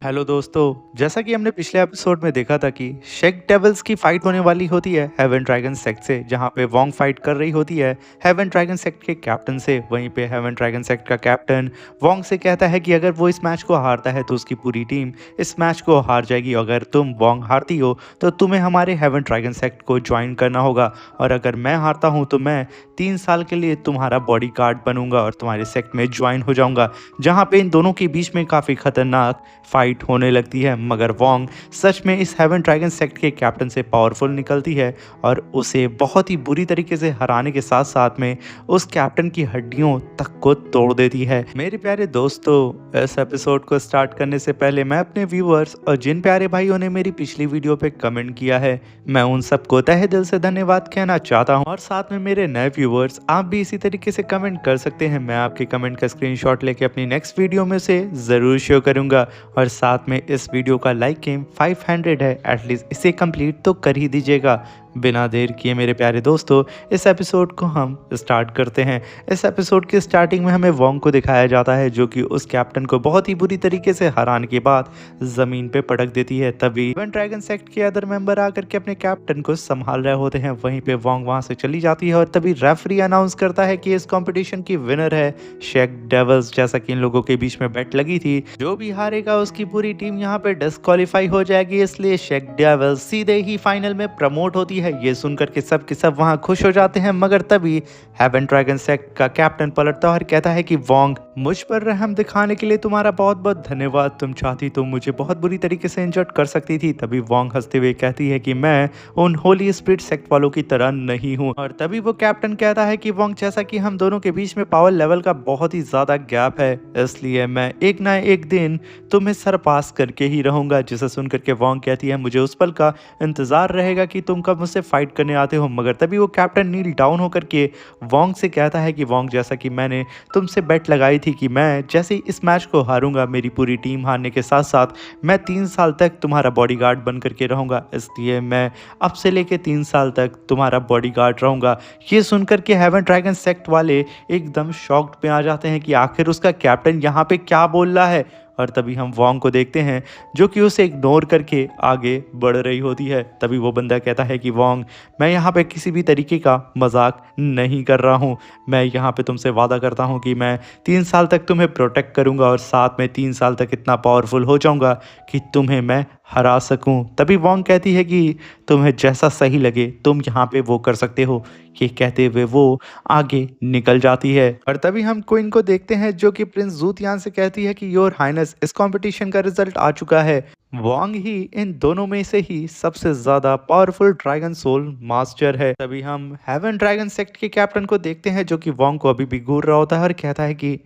Hello दोस्तों। जैसा कि हमने पिछले एपिसोड में देखा था कि शेक डेविल्स की फाइट होने वाली होती है हेवन ड्रैगन सेक्ट से, जहां पे वोंग फाइट कर रही होती है हेवन ड्रैगन सेक्ट के कैप्टन से। वहीं पे हेवन ड्रैगन सेक्ट का कैप्टन वोंग से कहता है कि अगर वो इस मैच को हारता है तो उसकी पूरी टीम इस मैच को हार जाएगी। अगर तुम वोंग हारती हो तो तुम्हें हमारे हेवन ड्रैगन सेक्ट को ज्वाइन करना होगा, और अगर मैं हारता हूँ तो मैं 3 साल के लिए तुम्हारा बॉडी गार्ड बनूंगा और तुम्हारे सेक्ट में ज्वाइन हो जाऊंगा। जहाँ पे इन दोनों के बीच में काफ़ी खतरनाक फाइट होने लगती है, मगर वोंग सच में इस हेवन ड्रैगन सेक्ट के कैप्टन से पावरफुल निकलती है और उसे बहुत ही बुरी तरीके से हराने के साथ साथ में उस कैप्टन की हड्डियों तक को तोड़ देती है। मेरे प्यारे दोस्तों, इस एपिसोड को स्टार्ट करने से पहले मैं अपने व्यूअर्स और जिन प्यारे भाइयों ने मेरी पिछली वीडियो पे कमेंट किया है, मैं उन सबको तहे दिल से धन्यवाद कहना चाहता हूँ। और साथ में मेरे नए व्यूअर्स, आप भी इसी तरीके से कमेंट कर सकते हैं। मैं आपके कमेंट का स्क्रीनशॉट लेके अपनी नेक्स्ट वीडियो में से ज़रूर शेयर करूंगा। और साथ में इस वीडियो का लाइक गेम 500 है, एटलीस्ट इसे कंप्लीट तो कर ही दीजिएगा। बिना देर किए मेरे प्यारे दोस्तों, इस एपिसोड को हम स्टार्ट करते हैं। इस एपिसोड की स्टार्टिंग में हमें वोंग को दिखाया जाता है जो कि उस कैप्टन को बहुत ही बुरी तरीके से हराने के बाद जमीन पे पटक देती है। तभी हेवन ड्रैगन सेक्ट के अदर मेंबर आकर के अपने कैप्टन को संभाल रहे होते हैं। वहीं पे वोंग वहां से चली जाती है और तभी रेफरी अनाउंस करता है कि इस कंपटीशन की विनर है शेक डेविल्स। जैसा कि इन लोगों के बीच में बेट लगी थी, जो भी हारेगा उसकी पूरी टीम यहाँ पे डिस्क्वालीफाई हो जाएगी, इसलिए शेक डेविल्स सीधे ही फाइनल में प्रमोट होती है। ये सुनकर के सब वहां खुश हो जाते हैं, मगर तभी हेवन ड्रैगन सेक्ट का कैप्टन पलटता है और कहता है कि वोंग, मुझ पर रहम दिखाने के लिए तुम्हारा बहुत बहुत धन्यवाद। तुम चाहती तो मुझे बहुत बुरी तरीके से इंजर्ड कर सकती थी। तभी वोंग हंसते हुए कहती है कि मैं उन होली स्पिरिट सेक्ट वालों की तरह नहीं हूँ। और तभी वो कैप्टन कहता है कि वोंग, जैसा कि हम दोनों के बीच में पावर लेवल का बहुत ही ज्यादा गैप है, इसलिए मैं एक ना एक दिन तुम्हें सरपास करके ही रहूंगा। जिसे सुनकर के वोंग कहती है, मुझे उस पल का इंतजार रहेगा कि तुम कब मुझसे फाइट करने आते हो। मगर तभी वो कैप्टन नील डाउन होकर के वोंग से कहता है कि वोंग, जैसा कि मैंने तुमसे बेट लगाई थी कि मैं जैसे ही इस मैच को हारूंगा, मेरी पूरी टीम हारने के साथ साथ मैं 3 साल तक तुम्हारा बॉडीगार्ड बन करके रहूंगा, इसलिए मैं अब से लेके 3 साल तक तुम्हारा बॉडीगार्ड रहूंगा। ये सुनकर के हेवन ड्रैगन सेक्ट वाले एकदम शॉक्ड पे आ जाते हैं कि आखिर उसका कैप्टन यहाँ पे क्या बोल रहा है। और तभी हम वोंग को देखते हैं जो कि उसे इग्नोर करके आगे बढ़ रही होती है। तभी वो बंदा कहता है कि वोंग, मैं यहाँ पे किसी भी तरीके का मजाक नहीं कर रहा हूँ। मैं यहाँ पे तुमसे वादा करता हूँ कि मैं 3 साल तक तुम्हें प्रोटेक्ट करूँगा और साथ में 3 साल तक इतना पावरफुल हो जाऊँगा कि तुम्हें मैं हरा सकूं। तभी वोंग कहती है कि तुम्हें जैसा सही लगे तुम यहाँ पे वो कर सकते हो। ये कहते हुए वो आगे निकल जाती है। और तभी हम क्वीन को देखते हैं जो कि प्रिंस जूतियान से कहती है कि योर हाइनेस, इस कंपटीशन का रिजल्ट आ चुका है। वोंग ही इन दोनों में से ही सबसे ज्यादा पावरफुल ड्रैगन सोल मास्टर है। तभी हम हेवन ड्रैगन सेक्ट के कैप्टन को देखते हैं जो कि वोंग को अभी भी घूर रहा होता है और कहता है कि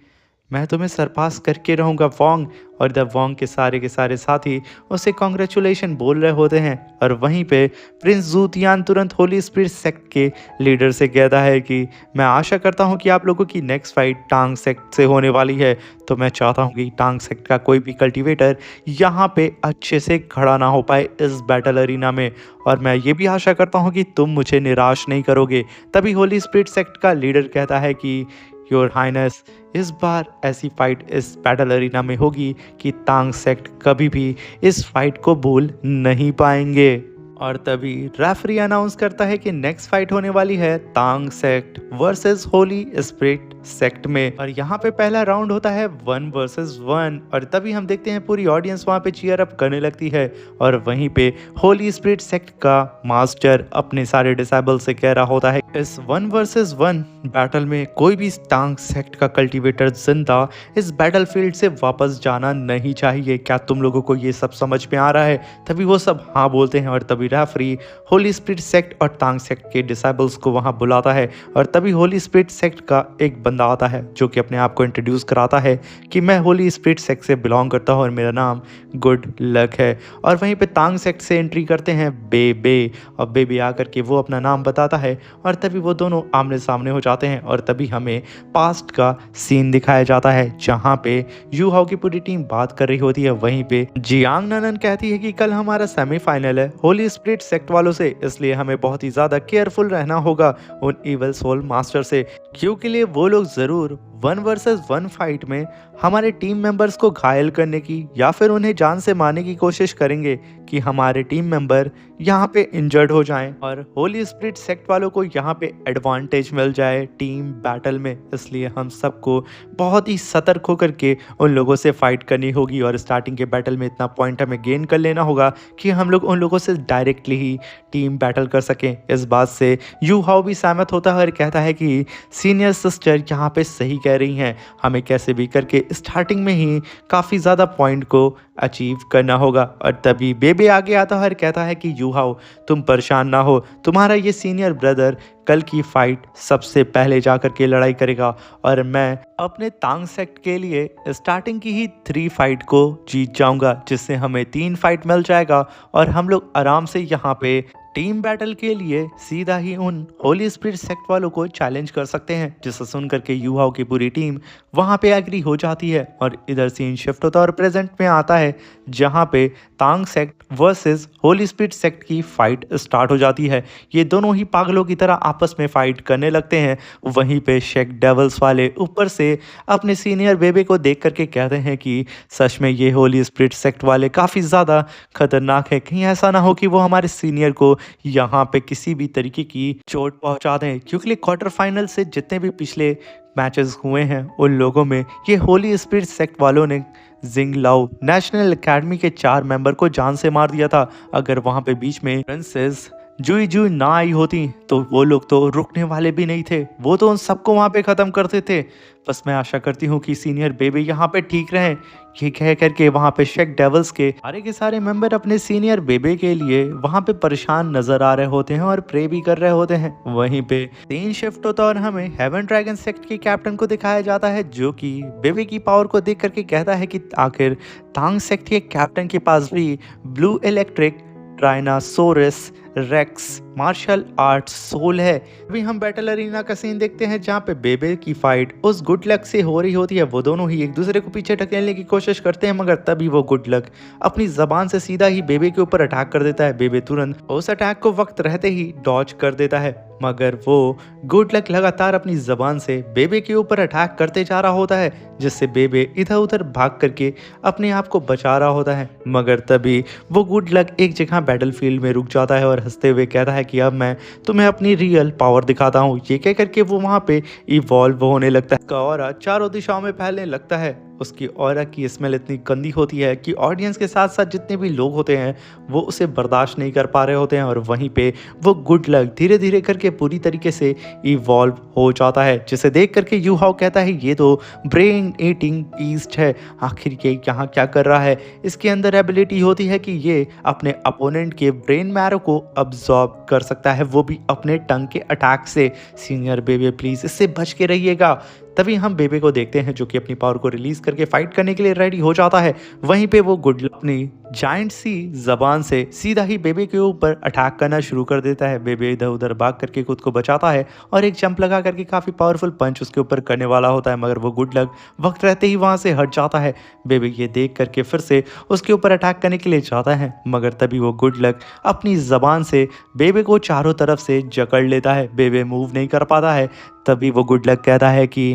मैं तुम्हें सरपास करके रहूंगा वोंग। और द वोंग के सारे साथी उसे कॉन्ग्रेचुलेशन बोल रहे होते हैं। और वहीं पे प्रिंस जूतियान तुरंत होली स्पिरिट सेक्ट के लीडर से कहता है कि मैं आशा करता हूं कि आप लोगों की नेक्स्ट फाइट टांग सेक्ट से होने वाली है, तो मैं चाहता हूं कि टांग सेक्ट का कोई भी कल्टिवेटर यहाँ पे अच्छे से खड़ा ना हो पाए इस बैटल अरीना में। और मैं ये भी आशा करता हूँ कि तुम मुझे निराश नहीं करोगे। तभी होली स्पिरिट सेक्ट का लीडर कहता है कि योर हाइनेस, इस बार ऐसी फाइट इस बैटल अरीना में होगी कि टांग सेक्ट कभी भी इस फाइट को भूल नहीं पाएंगे। और तभी रेफरी अनाउंस करता है कि नेक्स्ट फाइट होने वाली है टांग sect versus Holy Spirit sect में। और यहाँ पे पहला राउंड होता है 1 वर्सेस 1। और तभी हम देखते हैं पूरी ऑडियंस वहाँ पे चीयर अप करने लगती है। और वहीं पे होली स्पिरिट सेक्ट का मास्टर अपने सारे डिसेबल से कह रहा होता है, इस 1 वर्सेस 1 बैटल में कोई भी टांग सेक्ट का कल्टिवेटर जिंदा इस बैटल फील्ड से वापस जाना नहीं चाहिए। क्या तुम लोगों को ये सब समझ में आ रहा है? तभी वो सब हाँ बोलते हैं। और तभी रेफरी होली स्पिरिट सेक्ट और टांग सेक्ट के डिसेबल्स को वहां बुलाता है। और तभी होली स्पिरिट सेक्ट का एक बंदा आता है जो कि अपने आप को इंट्रोड्यूस कराता है कि मैं होली स्पिरिट सेक्ट से बिलोंग करता हूं और मेरा नाम गुड लक है। और वहीं पे टांग सेक्ट से एंट्री करते हैं बेबे। और बेबे आकर के वो अपना नाम बताता है और तभी वो दोनों आमने सामने हो जाते हैं। और तभी हमें पास्ट का सीन दिखाया जाता है जहां पे यू हाउ की पूरी टीम बात कर रही होती है। वहीं पे जियांग ननन कहती है कि कल हमारा सेमीफाइनल है, होली स्प्लिट सेक्ट वालों से, इसलिए हमें बहुत ही ज़्यादा केयरफुल रहना होगा उन इवल सोल मास्टर से, क्योंकि लिए वो लोग ज़रूर 1 वर्सेस 1 फाइट में हमारे टीम मेंबर्स को घायल करने की या फिर उन्हें जान से मारने की कोशिश करेंगे कि हमारे टीम मेंबर यहाँ पे इंजर्ड हो जाएं और होली स्प्लिट सेक्ट वालों को यहाँ पे एडवांटेज मिल जाए टीम बैटल में। इसलिए हम सबको बहुत ही सतर्क होकर के उन लोगों से फाइट करनी होगी और स्टार्टिंग के बैटल में इतना पॉइंट हमें गेन कर लेना होगा कि हम लोग उन लोगों से डायरेक्टली ही टीम बैटल कर सकें। इस बात से यू हाउ भी सहमत होता है और कहता है कि सीनियर सिस्टर यहाँ पे सही कह रही हैं, हमें कैसे भी करके स्टार्टिंग में ही काफ़ी ज़्यादा पॉइंट को अचीव करना होगा। और तभी बेबे आगे आता है और कहता है कि यू हाउ तुम परेशान ना हो, तुम्हारा ये सीनियर ब्रदर कल की फाइट सबसे पहले जाकर के लड़ाई करेगा और मैं अपने तांग सेक्ट के लिए स्टार्टिंग की ही 3 फाइट को जीत जाऊंगा, जिससे हमें 3 फाइट मिल जाएगा और हम लोग आराम से यहाँ पे टीम बैटल के लिए सीधा ही उन होली स्पिरिट सेक्ट वालों को चैलेंज कर सकते हैं। जिसे सुनकर के यूहाओ की पूरी टीम वहां पे एग्री हो जाती है और इधर सीन शिफ्ट होता है और प्रेजेंट में आता है जहां पे Tang sect versus Holy Spirit sect की फाइट स्टार्ट हो जाती है। ये दोनों ही पागलों की तरह आपस में फाइट करने लगते हैं। वहीं पे शेक डेवल्स वाले ऊपर से अपने सीनियर बेबे को देख करके कहते हैं कि सच में ये होली स्पिरिट सेक्ट वाले काफ़ी ज़्यादा खतरनाक है, कहीं ऐसा ना हो कि वो हमारे सीनियर को यहाँ पे किसी भी तरीके की चोट पहुंचा दें, क्योंकि क्वार्टर फाइनल से जितने भी पिछले मैचेस हुए हैं उन लोगों में ये होली स्पिरिट सेक्ट वालों ने जिंग लाओ नेशनल एकेडमी के 4 मेंबर को जान से मार दिया था। अगर वहां पे बीच में प्रिंसेस जुई जुई ना आई होती तो वो लोग तो रुकने वाले भी नहीं थे, वो तो उन सबको वहां पे ख़त्म करते थे। बस मैं आशा करती हूँ कि सीनियर बेबे यहाँ पे ठीक रहें। ये कह करके वहाँ पे शेक डेवल्स के सारे के सारे मेंबर अपने सीनियर बेबे के लिए वहाँ पे परेशान नजर आ रहे होते हैं और प्रे भी कर रहे होते हैं। वहीं पे सीन शिफ्ट होता है और हमें हेवन ड्रैगन सेक्ट के कैप्टन को दिखाया जाता है, जो कि बेबे की पावर को देख करके कहता है कि आखिर तांग सेक्ट के कैप्टन के पास भी blue electric tyrannosaurus rex martial arts soul है। अभी हम बैटल अरीना का सीन देखते हैं जहाँ पे बेबे की फाइट उस गुड लक से हो रही होती है। वो दोनों ही एक दूसरे को पीछे ढकेलने की कोशिश करते हैं, मगर तभी वो गुड लक अपनी जबान से सीधा ही बेबे के ऊपर अटैक कर देता है। बेबे तुरंत उस अटैक को वक्त रहते ही डॉज कर देता है, मगर वो गुड लक लगातार अपनी जबान से बेबे के ऊपर अटैक करते जा रहा होता है, जिससे बेबे इधर उधर भाग करके अपने आप को बचा रहा होता है। मगर तभी वो गुड लक एक जगह बैटलफील्ड में रुक जाता है और हंसते हुए कहता है कि अब मैं तुम्हें अपनी रियल पावर दिखाता हूँ। ये कह करके वो वहाँ पे इवॉल्व होने लगता है। उसका ऑरा चारों दिशाओं में फैलने लगता है। उसकी ऑरा की स्मेल इतनी गंदी होती है कि ऑडियंस के साथ साथ जितने भी लोग होते हैं वो उसे बर्दाश्त नहीं कर पा रहे होते हैं। और वहीं पे वो गुड लक धीरे धीरे करके पूरी तरीके से इवॉल्व हो जाता है, जिसे देख करके यूहाओ कहता है ये तो ब्रेन ईटिंग बीस्ट है, आखिर ये यहाँ क्या कर रहा है। इसके अंदर एबिलिटी होती है कि ये अपने अपोनेंट के ब्रेन मैरो को अब्सॉर्ब कर सकता है, वो भी अपने टंग के अटैक से। सीनियर बेबे प्लीज इससे बच के रहिएगा। तभी हम बेबे को देखते हैं जो कि अपनी पावर को रिलीज करके फाइट करने के लिए रेडी हो जाता है। वहीं पे वो गुड लक अपनी जाइंट सी जबान से सीधा ही बेबे के ऊपर अटैक करना शुरू कर देता है। बेबे इधर उधर भाग करके खुद को बचाता है और एक जंप लगा करके काफी पावरफुल पंच उसके ऊपर करने वाला होता है, मगर वो गुड लक वक्त रहते ही वहां से हट जाता है। बेबे ये देख करके फिर से उसके ऊपर अटैक करने के लिए जाता है, मगर तभी वो गुड लक अपनी जबान से बेबे को चारों तरफ से जकड़ लेता है। बेबे मूव नहीं कर पाता है। तभी वो गुड लक कहता है कि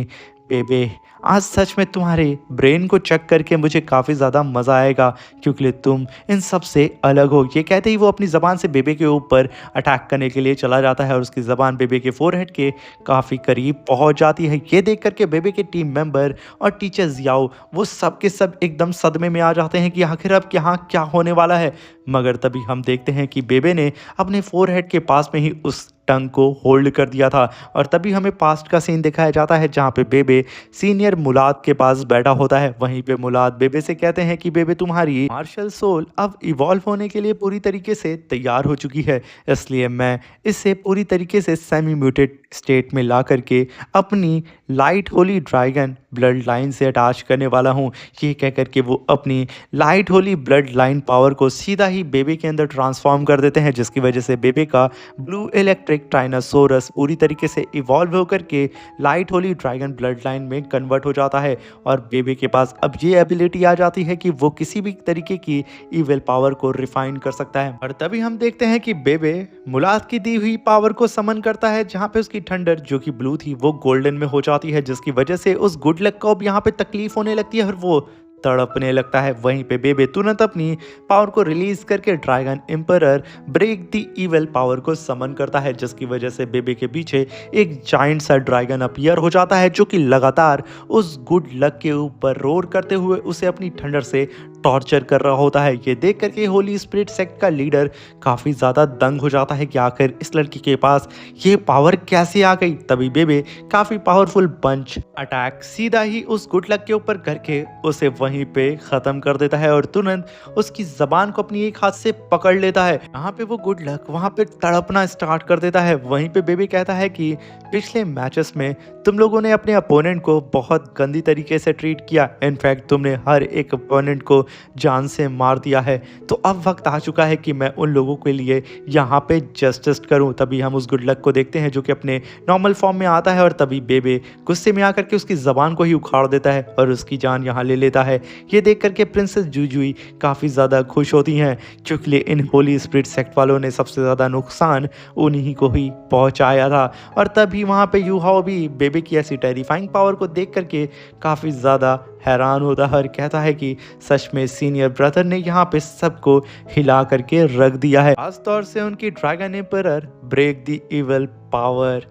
बेबे आज सच में तुम्हारे ब्रेन को चेक करके मुझे काफ़ी ज़्यादा मज़ा आएगा, क्योंकि तुम इन सब से अलग हो। ये कहते ही वो अपनी ज़बान से बेबे के ऊपर अटैक करने के लिए चला जाता है और उसकी ज़बान बेबे के फोरहेड के काफ़ी करीब पहुंच जाती है। ये देख करके बेबे के टीम मेंबर और टीचर जियाओ वो सब के सब एकदम सदमे में आ जाते हैं कि आखिर अब यहाँ क्या होने वाला है। मगर तभी हम देखते हैं कि बेबे ने अपने फोरहेड के पास में ही उस टंग को होल्ड कर दिया था और तभी हमें पास्ट का सीन दिखाया जाता है जहाँ पे बेबे सीनियर मुलाद के पास बैठा होता है। वहीं पे मुलाद बेबे से कहते हैं कि बेबे तुम्हारी मार्शल सोल अब इवॉल्व होने के लिए पूरी तरीके से तैयार हो चुकी है, इसलिए मैं इसे पूरी तरीके से सेमी म्यूटेड स्टेट में ला करके अपनी light Holi dragon blood line से अटैच करने वाला हूँ। ये कह करके वो अपनी light Holi blood line power को सीधा ही बेबे के अंदर ट्रांसफॉर्म कर देते हैं, जिसकी वजह से बेबे का ब्लू इलेक्ट्रिक एक ट्राइनासोरस पूरी तरीके से इवॉल्व होकर के light Holi dragon blood line में कन्वर्ट हो जाता है और बेबे के पास अब ये एबिलिटी आ जाती है कि वो किसी भी तरीके की इविल पावर को रिफाइन कर सकता है। और तभी हम देखते हैं कि बेबे मुलाद की दी हुई पावर को समन करता है, जहाँ पे उसकी थंडर जो कि ब्लू थी वो गोल्डन में हो जाती है, जिसकी वजह से उस गुड लक को अब यहाँ पे तकलीफ होने लगती है और वो तड़पने लगता है। वहीं पे बेबे तुरंत अपनी पावर को रिलीज करके dragon emperor break the evil power को समन करता है, जिसकी वजह से बेबे के पीछे एक जाइंट सा ड्रैगन अपीयर हो जाता है, जो कि लगातार उस गुड लक के ऊपर रोर करते हुए उसे अपनी थंडर से टॉर्चर कर रहा होता है। ये देख करके होली स्पिरिट सेक्ट का लीडर काफी ज्यादा दंग हो जाता है कि आखिर इस लड़की के पास ये पावर कैसे आ गई। तभी बेबे काफी पावरफुल पंच अटैक सीधा ही उस गुड लक के ऊपर करके उसे वहीं पे खत्म कर देता है और तुरंत उसकी जबान को अपनी एक हाथ से पकड़ लेता है। यहाँ पे वो गुड लक वहां पे तड़पना स्टार्ट कर देता है। वहीं पे बेबी कहता है कि पिछले मैचेस में तुम लोगों ने अपने अपोनेंट को बहुत गंदी तरीके से ट्रीट किया, इनफैक्ट तुमने हर एक अपोनेंट को जान से मार दिया है, तो अब वक्त आ चुका है कि मैं उन लोगों के लिए यहाँ पे जस्टिस करूँ। तभी हम उस गुड लक को देखते हैं जो कि अपने नॉर्मल फॉर्म में आता है और तभी बेबे गुस्से में आकर के उसकी जबान को ही उखाड़ देता है और उसकी जान यहाँ ले लेता है। ये देख करके प्रिंसेस जुजुई काफ़ी ज़्यादा खुश होती हैं, क्योंकि इन होली स्पिरिट सेक्ट वालों ने सबसे ज़्यादा नुकसान उन्हीं को ही पहुंचाया था। और तभी वहाँ पे यूहाओ भी बेबे की ऐसी टेरिफाइंग पावर को देख करके काफ़ी ज़्यादा हैरान होता है और कहता है कि सच में सीनियर ब्रदर ने यहाँ पे सबको हिला करके रख दिया है। खास तौर से उनकी dragon emperor break the evil power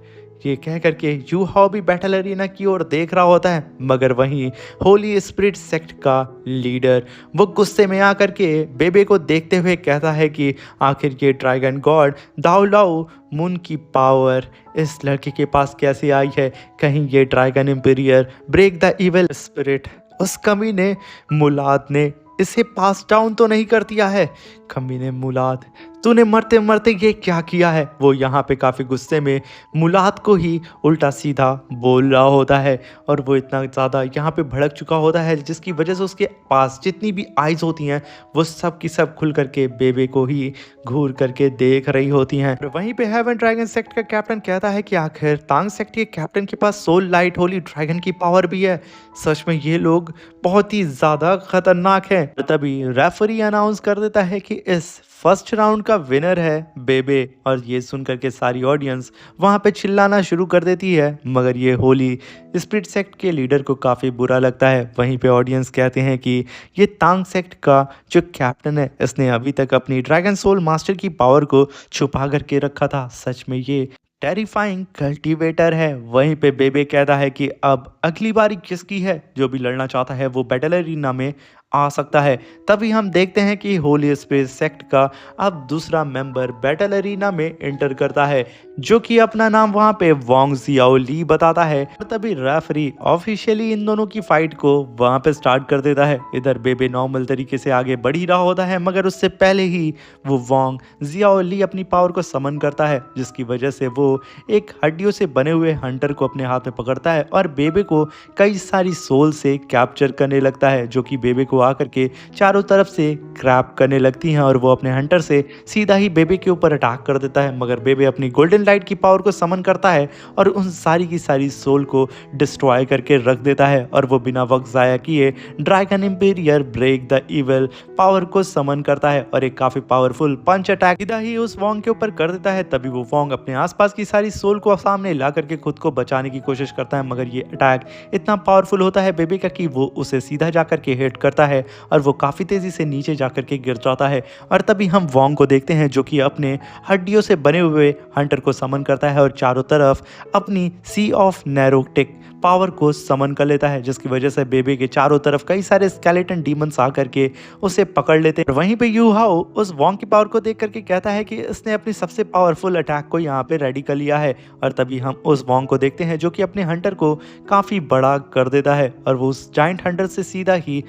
ये कह करके यूहाओ भी बैटल एरिना की ओर देख रहा होता है, मगर वहीं होली स्पिरिट सेक्ट का लीडर वो गुस्से में आकर के बेबे को देखते हुए कहता है कि आखिर ये ड्रैगन गॉड दाओ लाओ मून की पावर इस लड़के के पास कैसे आई है। कहीं ये dragon emperor break the evil spirit उस कमीने मुलाद ने इसे पास डाउन तो नहीं कर दिया है। कमीने मुलाद तूने मरते मरते ये क्या किया है। वो यहाँ पे काफ़ी गुस्से में मुलाद को ही उल्टा सीधा बोल रहा होता है और वो इतना ज़्यादा यहाँ पे भड़क चुका होता है, जिसकी वजह से उसके पास जितनी भी आइज़ होती हैं वो सब की सब खुल करके बेबे को ही घूर करके देख रही होती हैं। और वहीं पे हेवन ड्रैगन सेक्ट का कैप्टन कहता है कि आखिर तांग सेक्ट के कैप्टन के पास सोल लाइट होली ड्रैगन की पावर भी है। सच में ये लोग बहुत ही ज़्यादा खतरनाक हैं। तभी रेफरी अनाउंस कर देता है कि इस फर्स्ट राउंड का विनर है बेबे और ये सुन करके सारी ऑडियंस वहाँ पे चिल्लाना शुरू कर देती है, मगर ये होली स्पिरिट सेक्ट के लीडर को काफ़ी बुरा लगता है। वहीं पे ऑडियंस कहते हैं कि ये तांग सेक्ट का जो कैप्टन है इसने अभी तक अपनी ड्रैगन सोल मास्टर की पावर को छुपा करके रखा था। सच में ये टेरिफाइंग कल्टीवेटर है। वहीं पे बेबे कहता है कि अब अगली बारी किसकी है, जो भी लड़ना चाहता है वो बैटल एरिना में आ सकता है। तभी हम देखते हैं कि होली स्पिरिट सेक्ट का अब दूसरा मेंबर बैटल एरिना में एंटर करता है, जो कि अपना नाम वहां पे वोंग जियाओ ली बताता है। और तभी रेफरी ऑफिशियली इन दोनों की फाइट को वहां पे स्टार्ट कर देता है। इधर बेबे नॉर्मल तरीके से आगे बढ़ ही रहा होता है, मगर उससे पहले ही वो वोंग जियाओ ली अपनी पावर को समन करता है, जिसकी वजह से वो एक हड्डियों से बने हुए हंटर को अपने हाथ में पकड़ता है और बेबे को कई सारी सोल से कैप्चर करने लगता है, जो कि बेबे को आकर के चारों तरफ से क्रैप करने लगती हैं और वो अपने हंटर से सीधा ही बेबे के ऊपर अटैक कर देता है। मगर बेबे अपनी गोल्डन लाइट की पावर को समन करता है और उन सारी की सारी सोल को डिस्ट्रॉय करके रख देता है और वो बिना वक्त जाया किए dragon emperor break the evil power को समन करता है और एक काफी पावरफुल पंच अटैक सीधा ही उस वोंग के ऊपर कर देता है। तभी वो वोंग अपने आसपास की सारी सोल को सामने ला करके खुद को बचाने की कोशिश करता है, मगर ये अटैक इतना पावरफुल होता है बेबे का कि वो उसे सीधा जाकर के हिट करता है और वो काफ़ी तेज़ी से नीचे जाकर के गिर जाता है। और तभी हम वोंग को देखते हैं जो कि अपने हड्डियों से बने हुए हंटर को समन करता है और चारों तरफ अपनी सी ऑफ नैरोटिक पावर को समन कर लेता है, जिसकी वजह से बेबे के चारों तरफ कई सारे स्केलेटन डीमंस आ करके उसे पकड़ लेते हैं। वहीं पे यूहाओ उस वोंग की पावर को देख करके कहता है कि इसने अपनी सबसे पावरफुल अटैक को यहाँ पे रेडी कर लिया है। और तभी हम उस वोंग को देखते हैं जो कि अपने हंटर को काफ़ी बड़ा कर देता है और वो उस जाइंट हंटर से सीधा ही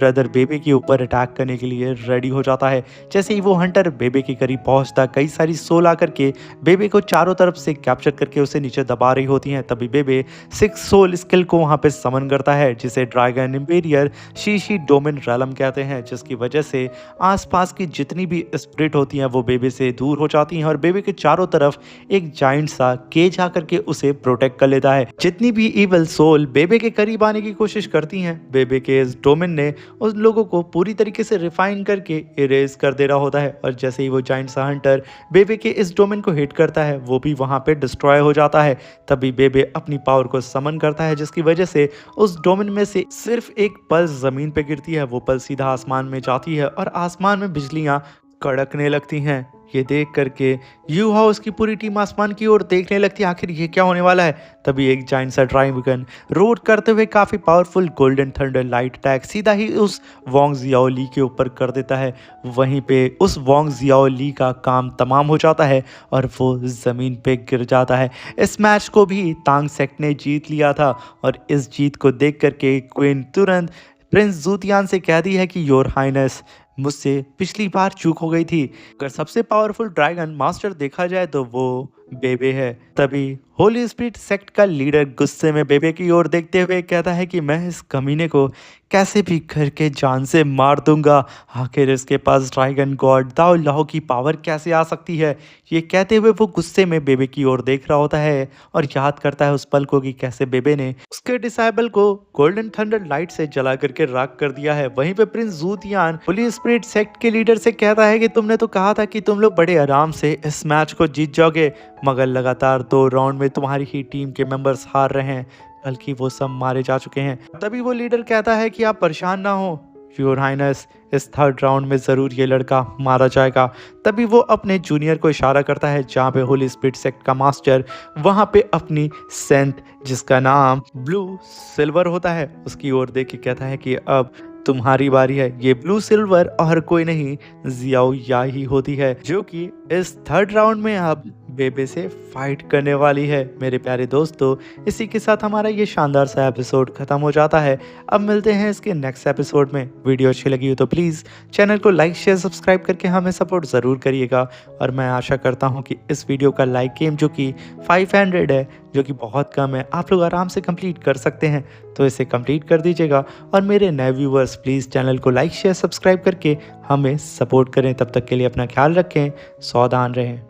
ब्रदर बेबे के ऊपर अटैक करने के लिए रेडी हो जाता है। जैसे ही वो हंटर बेबे के करीब पहुंचता, कई सारी सोल आकर के बेबे को चारों तरफ से कैप्चर करके उसे नीचे दबा रही होती हैं। तभी बेबे 6 सोल स्किल को वहां पे समन करता है, जिसे ड्रैगन इंपीरियर शीशी डोमिन रैलम कहते हैं, जिसकी वजह से आसपास की जितनी भी स्पिरिट होती हैं वो बेबे से दूर हो जाती हैं और बेबे के चारों तरफ एक जाइंट सा केज आकर के उसे प्रोटेक्ट कर लेता है। जितनी भी इवल सोल बेबे के करीब आने की कोशिश करती हैं, बेबे के इस डोमिन ने उन लोगों को पूरी तरीके से रिफाइन करके इरेज कर दे रहा होता है। और जैसे ही वो जाइंट सा हंटर बेबे के इस डोमेन को हिट करता है, वो भी वहां पे डिस्ट्रॉय हो जाता है। तभी बेबे अपनी पावर को समन करता है, जिसकी वजह से उस डोमेन में से सिर्फ एक पल्स जमीन पे गिरती है। वो पल्स सीधा आसमान में जाती है और आसमान में बिजलियां कड़कने लगती हैं। ये देख करके यू हाउस की पूरी टीम आसमान की ओर देखने लगती है, आखिर ये क्या होने वाला है। तभी एक जाइंट सा ड्रैगन रोड करते हुए काफी powerful golden thunder light attack सीधा ही उस वोंग जियाओ ली के ऊपर कर देता है। वहीं पे उस वोंग जियाओ ली का काम तमाम हो जाता है और वो जमीन पे गिर जाता है। इस मैच को भी तांग सेक्ट ने जीत लिया था और इस जीत को देख करके क्वीन तुरंत प्रिंस जूतियान से कह दी है कि योर हाइनेस, मुझसे पिछली बार चूक हो गई थी। अगर सबसे पावरफुल ड्रैगन मास्टर देखा जाए तो वो बेबे है। तभी होली स्पिरिट सेक्ट का लीडर गुस्से में बेबे की ओर देखते हुए कहता है कि मैं इस कमीने को कैसे भी करके जान से मार दूंगा। आखिर इसके पास ड्रैगन गॉड दाओ लाओ की पावर कैसे आ सकती है। ये कहते हुए वो गुस्से में बेबे की ओर देख रहा होता है और याद करता है उस पल को कि कैसे बेबे ने उसके डिसाइबल को गोल्डन थंडर लाइट से जला करके राख कर दिया है। वहीं पे प्रिंस जूतियान होली स्पिरिट सेक्ट के लीडर से कहता है कि तुमने तो कहा था कि तुम लोग बड़े आराम से इस मैच को जीत जाओगे, मगर लगातार 2 राउंड में तुम्हारी ही टीम के मेंबर्स हार रहे हैं, बल्कि वो सब मारे जा चुके हैं। तभी वो लीडर कहता है कि आप परेशान ना हो योर हाइनेस, इस 3rd राउंड में ज़रूर ये लड़का मारा जाएगा। तभी वो अपने जूनियर को इशारा करता है जहाँ पे होली स्पिरिट सेक्ट का मास्टर वहाँ पे अपनी सेंट, जिसका नाम ब्लू सिल्वर होता है, उसकी ओर देख के कहता है कि अब तुम्हारी बारी है। ये ब्लू सिल्वर और कोई नहीं जियाओ या ही होती है, जो कि इस 3rd राउंड में अब बेबे से फाइट करने वाली है। मेरे प्यारे दोस्तों, इसी के साथ हमारा ये शानदार सा एपिसोड खत्म हो जाता है। अब मिलते हैं इसके नेक्स्ट एपिसोड में। वीडियो अच्छी लगी हो तो प्लीज़ चैनल को लाइक शेयर सब्सक्राइब करके हमें सपोर्ट ज़रूर करिएगा। और मैं आशा करता हूँ कि इस वीडियो का लाइक गेम जो कि 500 है, जो कि बहुत कम है, आप लोग आराम से कंप्लीट कर सकते हैं, तो इसे कंप्लीट कर दीजिएगा। और मेरे नए व्यूवर्स प्लीज़ चैनल को लाइक शेयर सब्सक्राइब करके हमें सपोर्ट करें। तब तक के लिए अपना ख्याल रखें, सावधान रहें।